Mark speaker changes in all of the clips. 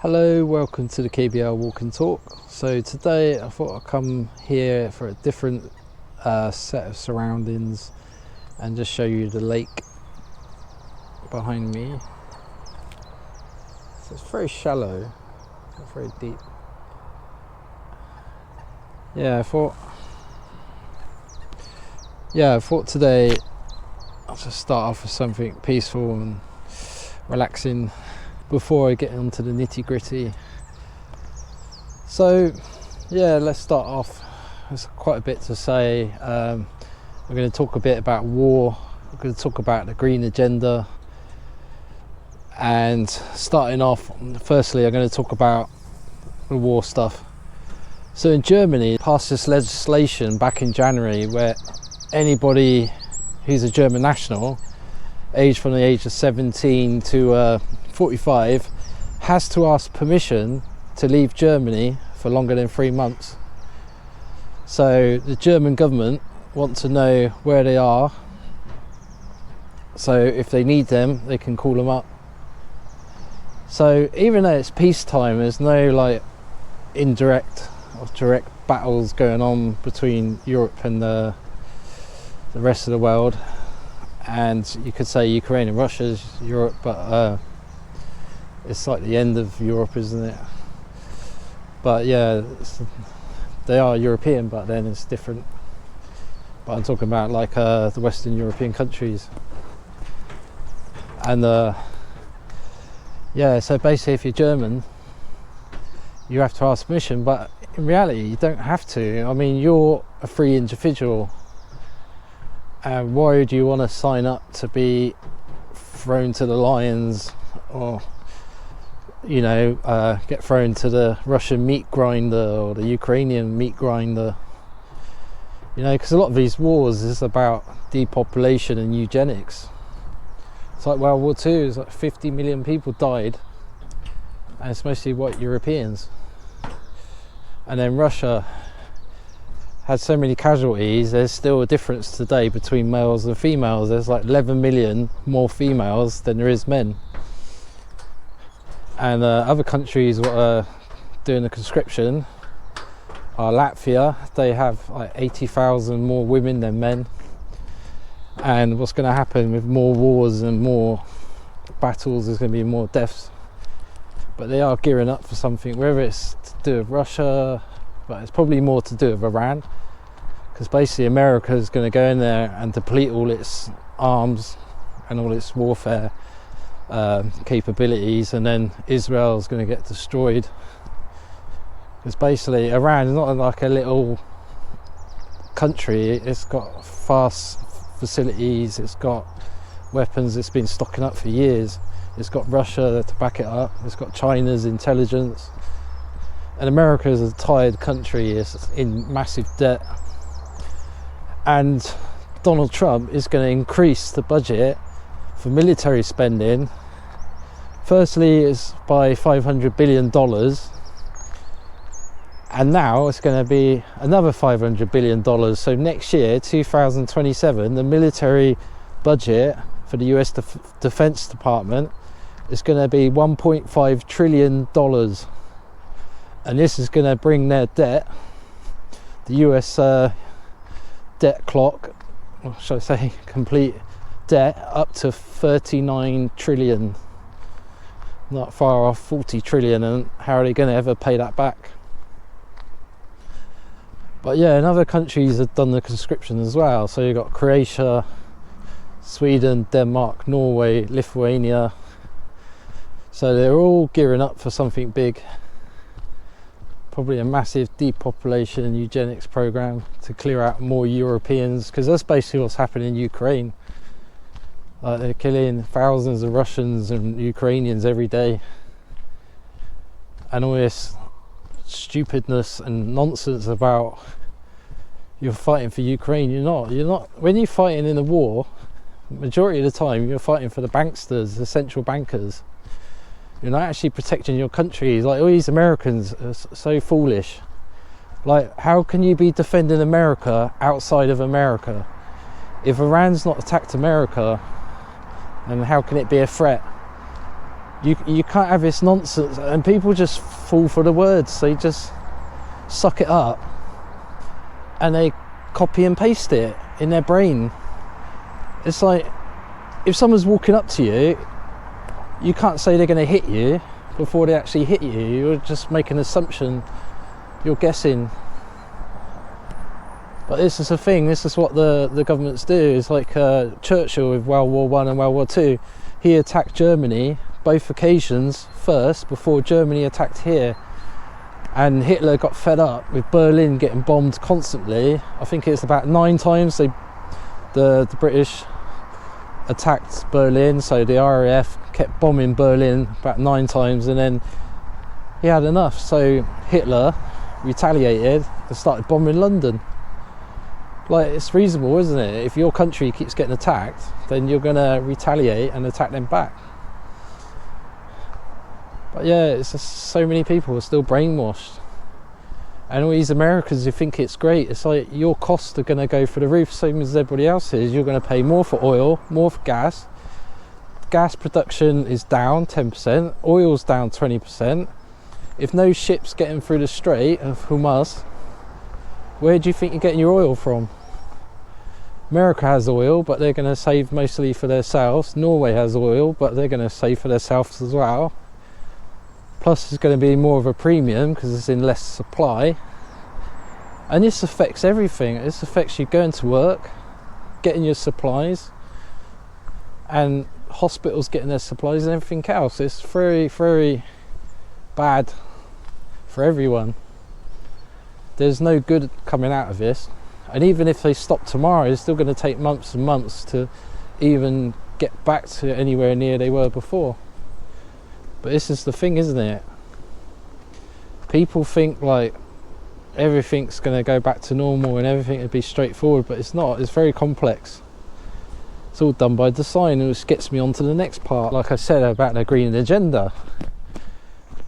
Speaker 1: Hello, welcome to the KBL Walk and Talk. So today I thought I'd come here for a different set of surroundings and just show you the lake behind me. So it's very shallow, not very deep. I thought today I'll just start off with something peaceful and relaxing before I get onto the nitty gritty. So let's start off. There's quite a bit to say. We're going to talk a bit about war. We're going to talk about the green agenda, and starting off, firstly I'm going to talk about the war stuff. So in Germany passed this legislation back in January where anybody who's a German national aged from the age of 17 to 45 has to ask permission to leave Germany for longer than 3 months. So the German government want to know where they are, so if they need them they can call them up. So even though it's peacetime, there's no indirect or direct battles going on between Europe and the rest of the world. And you could say Ukraine and Russia's Europe, but it's like the end of Europe, isn't it? But they are European, but then it's different. But I'm talking about the Western European countries. And so basically if you're German you have to ask permission, but in reality you don't have to. I mean, you're a free individual, and why would you want to sign up to be thrown to the lions, or get thrown to the Russian meat grinder or the Ukrainian meat grinder? Because a lot of these wars is about depopulation and eugenics. It's like World War II, it's like 50 million people died, and it's mostly white Europeans. And then Russia had so many casualties. There's still a difference today between males and females. There's like 11 million more females than there is men. And other countries what are doing the conscription are Latvia. They have like 80,000 more women than men. And what's going to happen with more wars and more battles, there's going to be more deaths. But they are gearing up for something, whether it's to do with Russia, but it's probably more to do with Iran, because basically America is going to go in there and deplete all its arms and all its warfare capabilities, and then Israel is going to get destroyed. Because basically Iran is not like a little country. It's got fast facilities, it's got weapons, it's been stocking up for years. It's got Russia to back it up, it's got China's intelligence. And America is a tired country, it's in massive debt. And Donald Trump is going to increase the budget for military spending. Firstly, it's by $500 billion. And now it's going to be another $500 billion. So next year, 2027, the military budget for the US Defense Department is going to be $1.5 trillion. And this is going to bring their debt, the US debt clock, or should I say complete debt, up to 39 trillion. Not far off 40 trillion, and how are they going to ever pay that back? But and other countries have done the conscription as well. So you've got Croatia, Sweden, Denmark, Norway, Lithuania. So they're all gearing up for something big. Probably a massive depopulation and eugenics program to clear out more Europeans, because that's basically what's happening in Ukraine. They're killing thousands of Russians and Ukrainians every day, and all this stupidness and nonsense about you're fighting for Ukraine. You're not. When you're fighting in a war, majority of the time you're fighting for the banksters, the central bankers. You're not actually protecting your country. Like, all these Americans are so foolish. Like, how can you be defending America outside of America? If Iran's not attacked America, then how can it be a threat? You can't have this nonsense, and people just fall for the words. They just suck it up and they copy and paste it in their brain. It's like, if someone's walking up to you, you can't say they're going to hit you before they actually hit you. You're just making an assumption, you're guessing. But this is the thing, this is what the governments do. It's like Churchill with World War One and World War Two. He attacked Germany both occasions first before Germany attacked here, and Hitler got fed up with Berlin getting bombed constantly. I think it's about 9 times the British attacked Berlin, so the RAF kept bombing Berlin about 9 times, and then he had enough, so Hitler retaliated and started bombing London. Like, it's reasonable, isn't it? If your country keeps getting attacked, then you're going to retaliate and attack them back. But yeah, it's just so many people are still brainwashed. And all these Americans who think it's great, it's like your costs are going to go through the roof, same as everybody else's. You're going to pay more for oil, more for gas. Gas production is down 10%, oil's down 20%. If no ships getting through the Strait of Hormuz, where do you think you're getting your oil from? America has oil, but they're going to save mostly for themselves. Norway has oil, but they're going to save for themselves as well. Plus, it's going to be more of a premium because it's in less supply. And this affects everything. This affects you going to work, getting your supplies, and hospitals getting their supplies and everything else. It's very, very bad for everyone. There's no good coming out of this. And even if they stop tomorrow, it's still going to take months and months to even get back to anywhere near they were before. But this is the thing, isn't it? People think like everything's going to go back to normal and everything would be straightforward, but it's not. It's very complex. It's all done by design, which gets me on to the next part. Like I said about the green agenda,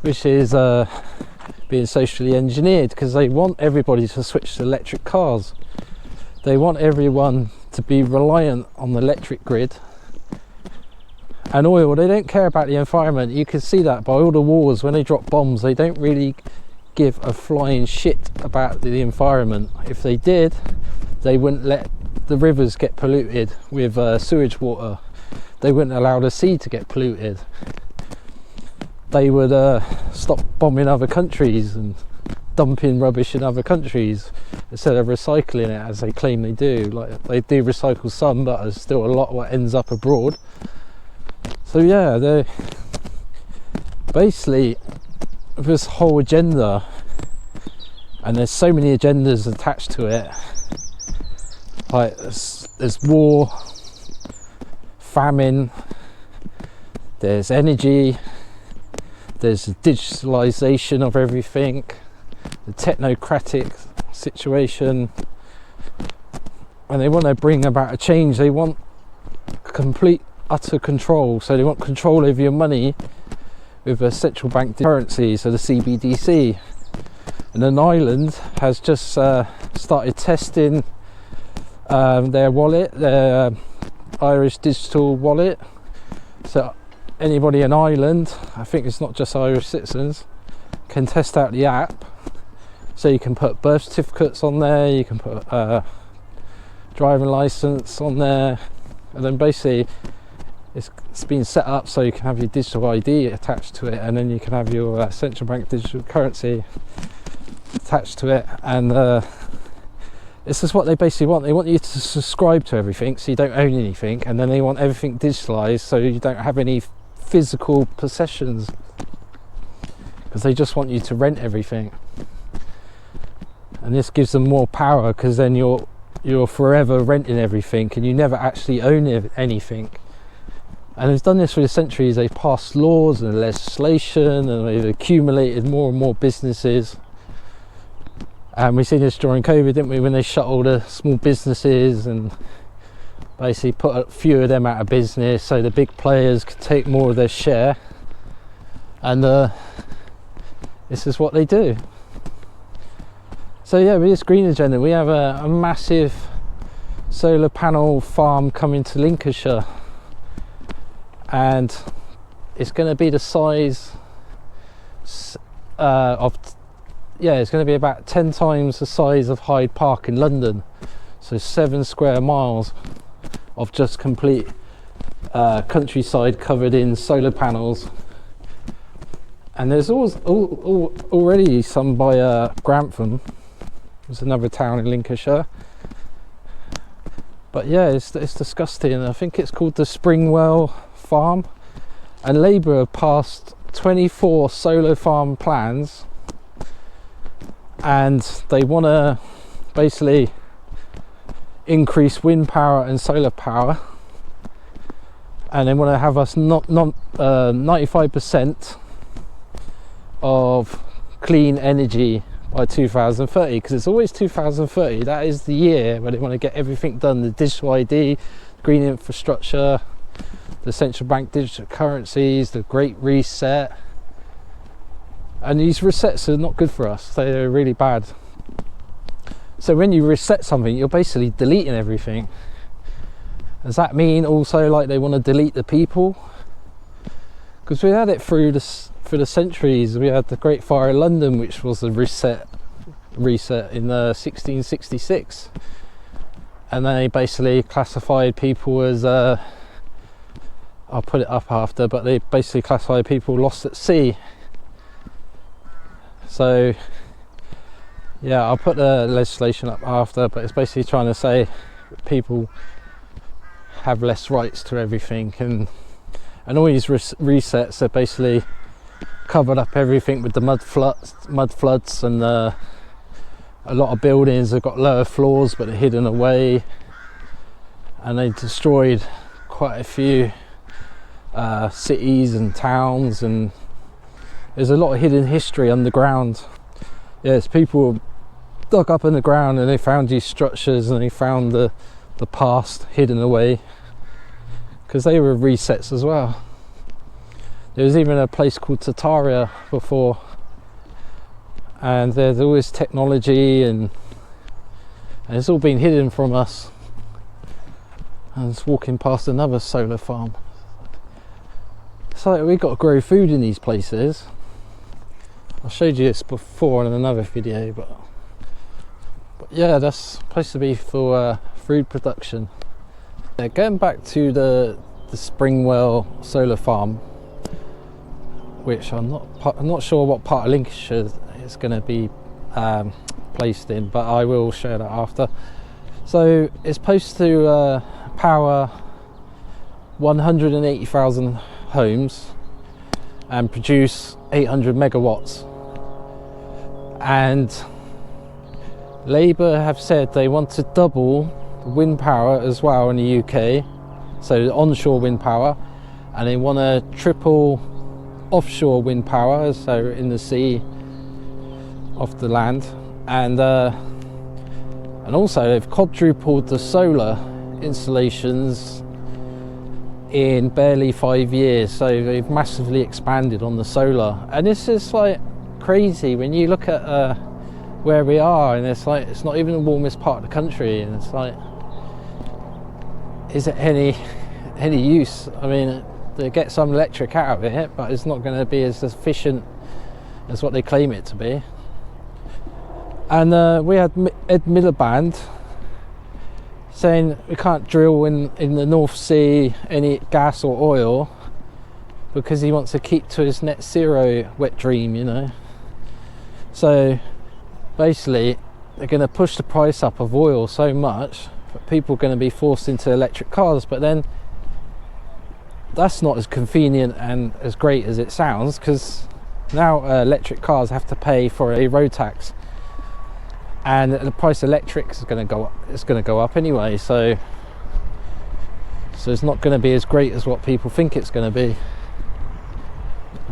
Speaker 1: which is being socially engineered, because they want everybody to switch to electric cars. They want everyone to be reliant on the electric grid. And oil, they don't care about the environment. You can see that by all the wars. When they drop bombs, they don't really give a flying shit about the environment. If they did, they wouldn't let the rivers get polluted with sewage water. They wouldn't allow the sea to get polluted. They would stop bombing other countries and dumping rubbish in other countries instead of recycling it, as they claim they do. Like, they do recycle some, but there's still a lot what ends up abroad. So yeah, they're basically this whole agenda, and there's so many agendas attached to it. Like there's war, famine, there's energy, there's the digitalization of everything, the technocratic situation, and they want to bring about a change. They want complete utter control. So they want control over your money with a central bank currency, so the CBDC. And then Ireland has just started testing their wallet, their Irish digital wallet. So anybody in Ireland, I think it's not just Irish citizens, can test out the app. So you can put birth certificates on there, you can put driving license on there, and then basically it's been set up so you can have your digital ID attached to it, and then you can have your central bank digital currency attached to it. And this is what they basically want. They want you to subscribe to everything so you don't own anything, and then they want everything digitalized so you don't have any physical possessions, because they just want you to rent everything. And this gives them more power, because then you're forever renting everything and you never actually own anything. And they've done this for centuries. They've passed laws and legislation, and they've accumulated more and more businesses. And we've seen this during COVID, didn't we, when they shut all the small businesses and basically put a few of them out of business so the big players could take more of their share. And this is what they do. So yeah, with this green agenda, we have a massive solar panel farm coming to Lincolnshire, and it's going to be the size of, yeah, it's going to be about 10 times the size of Hyde Park in London. So 7 square miles of just complete countryside covered in solar panels. And there's already some by Grantham. There's another town in Lincolnshire. But yeah, it's disgusting. I think it's called the Springwell Farm. And Labour have passed 24 solar farm plans. And they want to basically increase wind power and solar power. And they want to have us 95% of clean energy by 2030, because it's always 2030. That is the year where they want to get everything done: the digital ID, green infrastructure, the central bank digital currencies, the Great Reset. And these resets are not good for us. They're really bad. So when you reset something, you're basically deleting everything. Does that mean also like they want to delete the people? Because we had it through the centuries. We had the Great Fire of London, which was a reset in 1666, and then they basically classified people as I'll put it up after, but they basically classified people lost at sea. So yeah, I'll put the legislation up after, but it's basically trying to say that people have less rights to everything, and all these resets are basically covered up everything with the mud floods, and a lot of buildings have got lower floors but they're hidden away, and they destroyed quite a few cities and towns, and there's a lot of hidden history underground. Yes, people dug up in the ground and they found these structures, and they found the past hidden away, because they were resets as well. There was even a place called Tataria before, and there's always technology, and it's all been hidden from us. I was walking past another solar farm. It's like we've got to grow food in these places. I showed you this before in another video, but yeah, that's supposed to be for food production. Yeah, going back to the Springwell Solar Farm, which I'm not sure what part of Lincolnshire it's going to be placed in, but I will share that after. So it's supposed to power 180,000 homes and produce 800 megawatts. And Labour have said they want to double the wind power as well in the UK, so onshore wind power, and they want to triple offshore wind power, so in the sea, off the land, and also they've quadrupled the solar installations in barely 5 years. So they've massively expanded on the solar, and this is like crazy when you look at where we are, and it's like it's not even the warmest part of the country, and it's like, is it any use? I mean, they get some electric out of it, but it's not going to be as efficient as what they claim it to be. And we had Ed Militand saying we can't drill in the North Sea any gas or oil because he wants to keep to his net zero wet dream, you know. So basically they're going to push the price up of oil so much that people are going to be forced into electric cars, but then that's not as convenient and as great as it sounds, because now electric cars have to pay for a road tax, and the price of electric is going to go up. It's going to go up anyway, so it's not going to be as great as what people think it's going to be.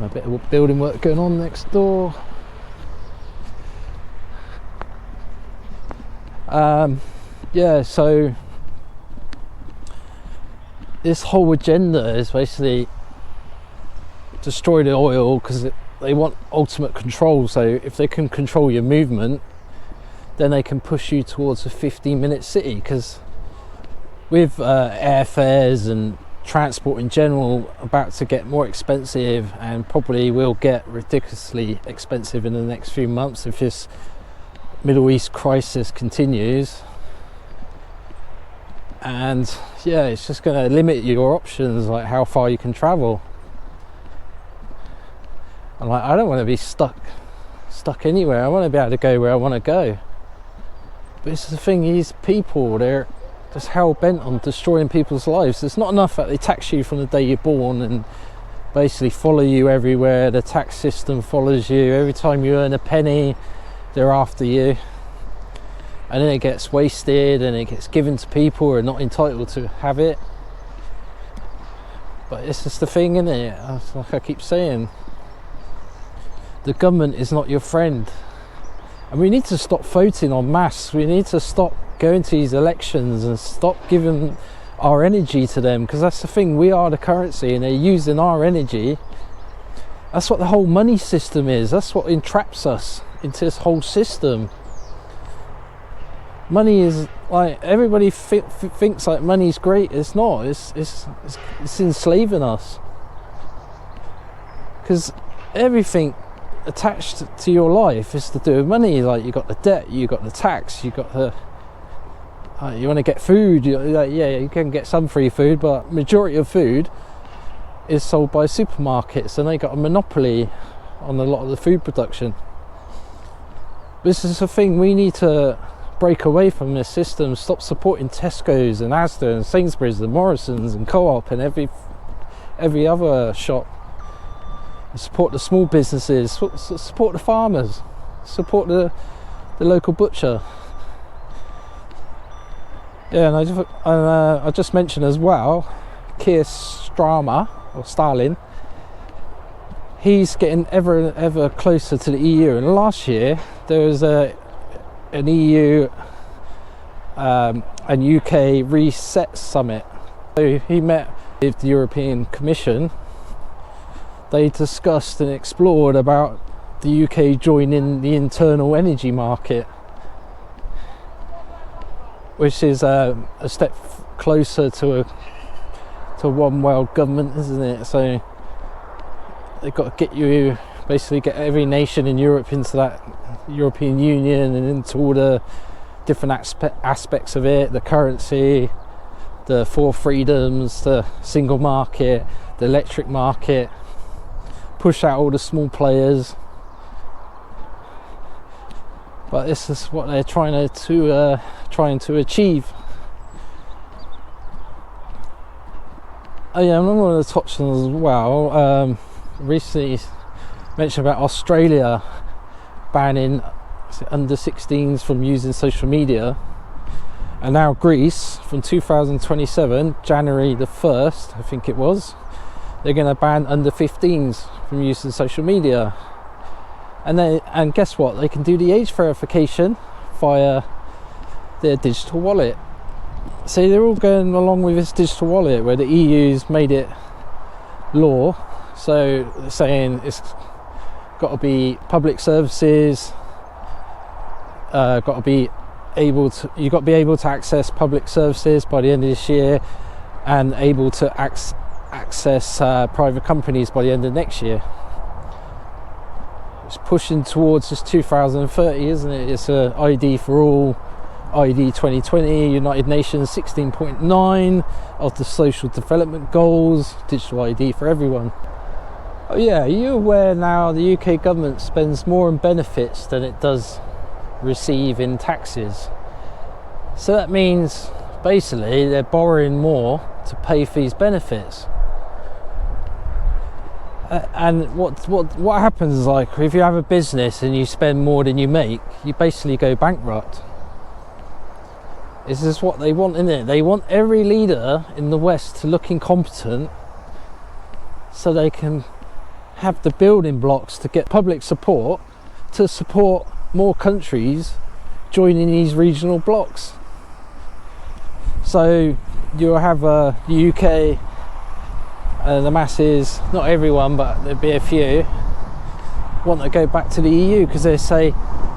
Speaker 1: A bit of building work going on next door. Yeah, so this whole agenda is basically destroy the oil, because they want ultimate control. So if they can control your movement, then they can push you towards a 15-minute city, because with airfares and transport in general about to get more expensive, and probably will get ridiculously expensive in the next few months if this Middle East crisis continues. And yeah, it's just going to limit your options, like how far you can travel. And like, I don't want to be stuck anywhere. I want to be able to go where I want to go. But it's the thing, these people, they're just hell-bent on destroying people's lives. It's not enough that they tax you from the day you're born and basically follow you everywhere. The tax system follows you. Every time you earn a penny, they're after you. And then it gets wasted and it gets given to people who are not entitled to have it. But it's just the thing, isn't it? Like I keep saying, the government is not your friend. And we need to stop voting en masse. We need to stop going to these elections and stop giving our energy to them, because that's the thing, we are the currency and they're using our energy. That's what the whole money system is. That's what entraps us into this whole system. Money is like, everybody thinks like money's great. It's not. It's enslaving us, because everything attached to your life is to do with money. Like, you got the debt, you got the tax, you got the you want to get food, yeah, you can get some free food, but majority of food is sold by supermarkets and they got a monopoly on a lot of the food production. This is the thing, we need to break away from this system, stop supporting Tesco's and Asda and Sainsbury's and Morrison's and Co-op and every other shop. Support the small businesses, support the farmers, support the local butcher. Yeah, and I just mentioned as well, Keir Starmer, or Stalin, he's getting ever closer to the EU. And last year there was an EU and UK reset summit. So he met with the European Commission. They discussed and explored about the UK joining the internal energy market, which is a step closer to one world government, isn't it? So they've got to get every nation in Europe into that European Union and into all the different aspects of it, the currency, the four freedoms, the single market, the electric market, push out all the small players. But this is what they're trying to achieve. Oh yeah, I'm going to touch on as well. Recently mentioned about Australia banning under 16s from using social media, and now Greece from 2027, January the 1st, I think it was, they're going to ban under 15s from using social media. And guess what? They can do the age verification via their digital wallet. So they're all going along with this digital wallet, where the EU's made it law. So they're saying it's got to be public services, you've got to be able to access public services by the end of this year, and able to access private companies by the end of next year. It's pushing towards this 2030, isn't it? It's a ID for all, ID 2020, United Nations 16.9 of the Social Development Goals, digital ID for everyone. Oh yeah, are you aware now the UK government spends more on benefits than it does receive in taxes? So that means basically they're borrowing more to pay for these benefits. And what happens is, like, if you have a business and you spend more than you make, you basically go bankrupt. This is what they want, isn't it? They want every leader in the West to look incompetent, so they can have the building blocks to get public support to support more countries joining these regional blocks. So you'll have the UK, the masses, not everyone, but there'll be a few, want to go back to the EU because they say,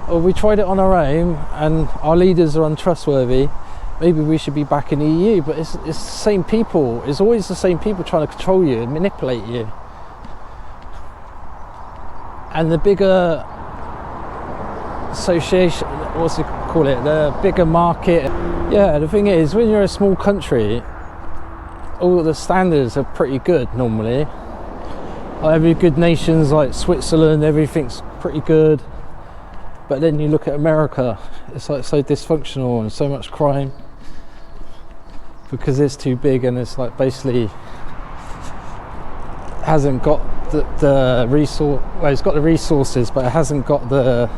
Speaker 1: oh, we tried it on our own and our leaders are untrustworthy, maybe we should be back in the EU, but it's the same people. It's always the same people trying to control you and manipulate you. And the bigger association, what's it call it, the bigger market. Yeah, the thing is, when you're a small country, all the standards are pretty good normally. Like every good nations like Switzerland, everything's pretty good. But then you look at America, it's like so dysfunctional and so much crime because it's too big, and it's like basically hasn't got the resource. Well, it's got the resources, but it hasn't got the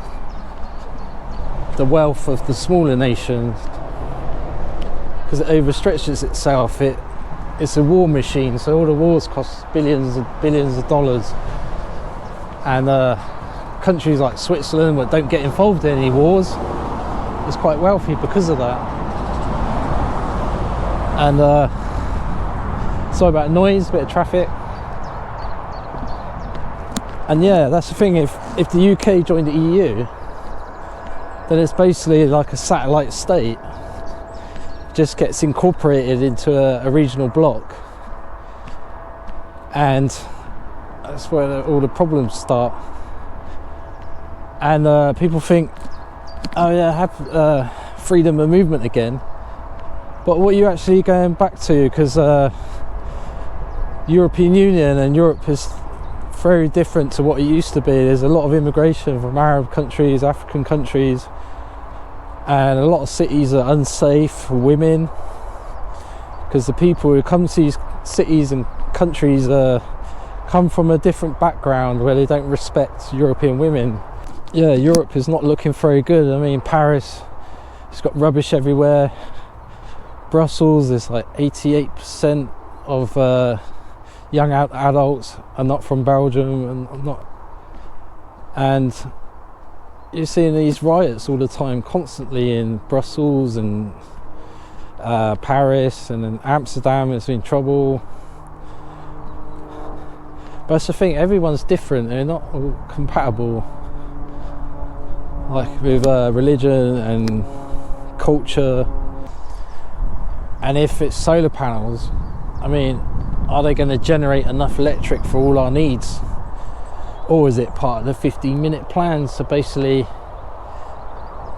Speaker 1: wealth of the smaller nations because it overstretches itself. It's a war machine, so all the wars cost billions and billions of dollars, and countries like Switzerland that don't get involved in any wars is quite wealthy because of that. And sorry about noise, bit of traffic. And yeah, that's the thing, if the UK joined the EU, then it's basically like a satellite state, just gets incorporated into a regional bloc, and that's where all the problems start. And people think, oh yeah, have freedom of movement again, but what are you actually going back to? Because European Union and Europe is very different to what it used to be. There's a lot of immigration from Arab countries, African countries, and a lot of cities are unsafe for women because the people who come to these cities and countries come from a different background where they don't respect European women. Yeah, Europe is not looking very good. I mean, Paris, it's got rubbish everywhere. Brussels, there's like 88% of young adults are not from Belgium, and you're seeing these riots all the time, constantly in Brussels and Paris, and in Amsterdam it's in trouble. But that's the thing, everyone's different, they're not all compatible, like with religion and culture. And if it's solar panels, I mean, are they going to generate enough electric for all our needs? Or is it part of the 15-minute plans to basically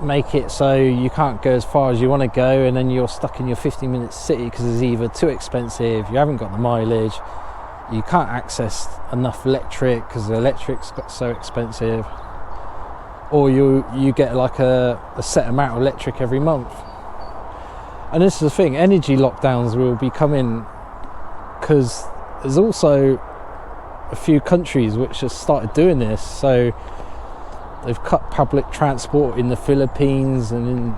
Speaker 1: make it so you can't go as far as you want to go, and then you're stuck in your 15-minute city because it's either too expensive, you haven't got the mileage, you can't access enough electric because the electric's got so expensive, or you get like a set amount of electric every month. And this is the thing, energy lockdowns will be coming because there's also a few countries which have started doing this. So they've cut public transport in the Philippines, and in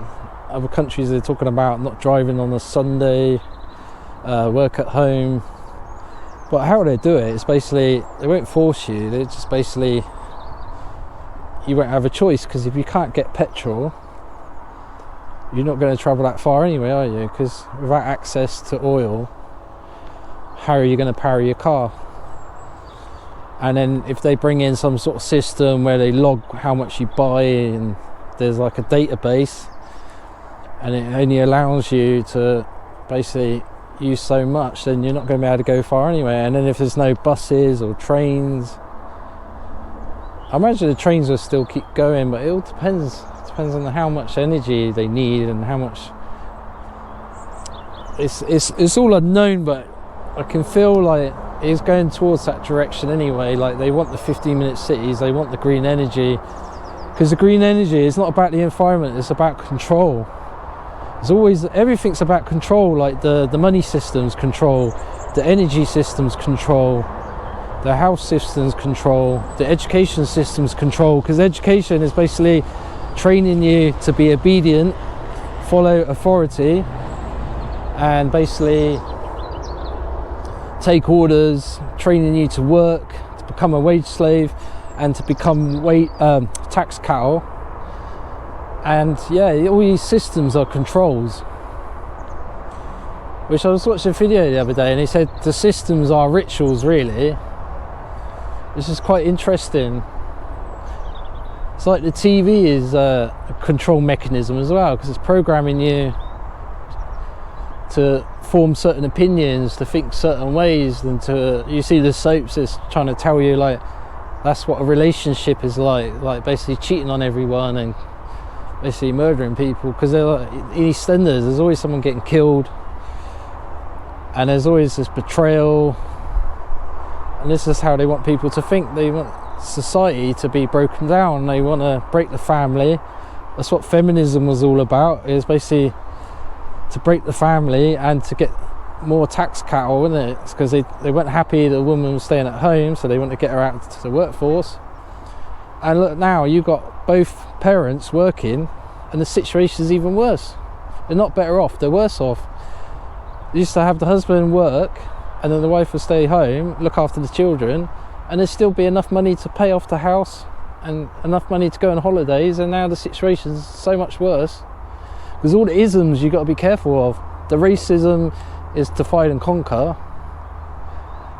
Speaker 1: other countries they're talking about not driving on a Sunday, work at home. But how they do it is basically, they won't force you, they just basically, you won't have a choice, because if you can't get petrol, you're not going to travel that far anyway, are you? Because without access to oil, how are you going to power your car? And then if they bring in some sort of system where they log how much you buy, and there's like a database, and it only allows you to basically use so much, then you're not going to be able to go far anyway. And then if there's no buses or trains, I imagine the trains will still keep going, but it all depends on how much energy they need and how much. It's all unknown, but I can feel like it's going towards that direction anyway. Like, they want the 15-minute cities, they want the green energy, because the green energy is not about the environment, it's about control. There's always, everything's about control. Like the money systems control, the energy systems control, the house systems control, the education systems control, because education is basically training you to be obedient, follow authority, and basically take orders, training you to work, to become a wage slave, and to become tax cattle. And yeah, all these systems are controls. Which I was watching a video the other day, and he said the systems are rituals, really. This is quite interesting. It's like the TV is a control mechanism as well, because it's programming you to form certain opinions, to think certain ways, and you see the soaps is trying to tell you like that's what a relationship is like basically cheating on everyone and basically murdering people, because they're like, in EastEnders there's always someone getting killed and there's always this betrayal, and this is how they want people to think. They want society to be broken down, they want to break the family. That's what feminism was all about, is basically to break the family and to get more tax cattle, isn't it? It's because they weren't happy the woman was staying at home, so they want to get her out to the workforce. And look, now you've got both parents working and the situation's even worse. They're not better off, they're worse off. They used to have the husband work and then the wife would stay home, look after the children, and there'd still be enough money to pay off the house and enough money to go on holidays. And now the situation's so much worse, because all the isms you've got to be careful of. The racism is divide and conquer,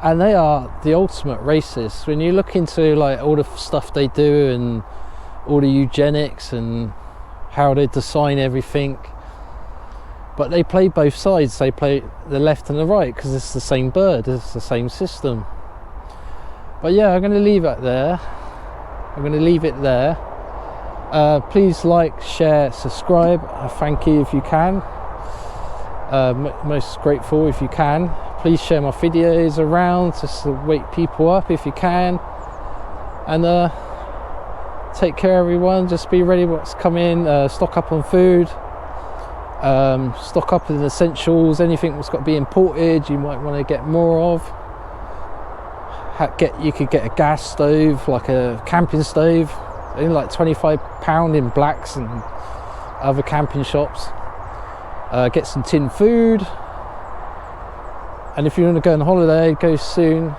Speaker 1: and they are the ultimate racists. When you look into like all the stuff they do and all the eugenics and how they design everything, but they play both sides. They play the left and the right because it's the same bird, it's the same system. But yeah, I'm going to leave it there. Please like, share, subscribe. Thank you if you can. Most grateful if you can. Please share my videos around just to wake people up if you can. And take care everyone. Just be ready what's coming. Stock up on food. Stock up in essentials. Anything that's got to be imported you might want to get more of. You could get a gas stove, like a camping stove, only like £25 in Blacks and other camping shops. Get some tin food, and if you want to go on holiday, go soon,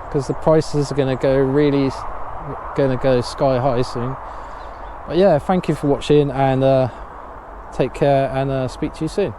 Speaker 1: because the prices are going to go sky high soon. But yeah, thank you for watching, and take care, and speak to you soon.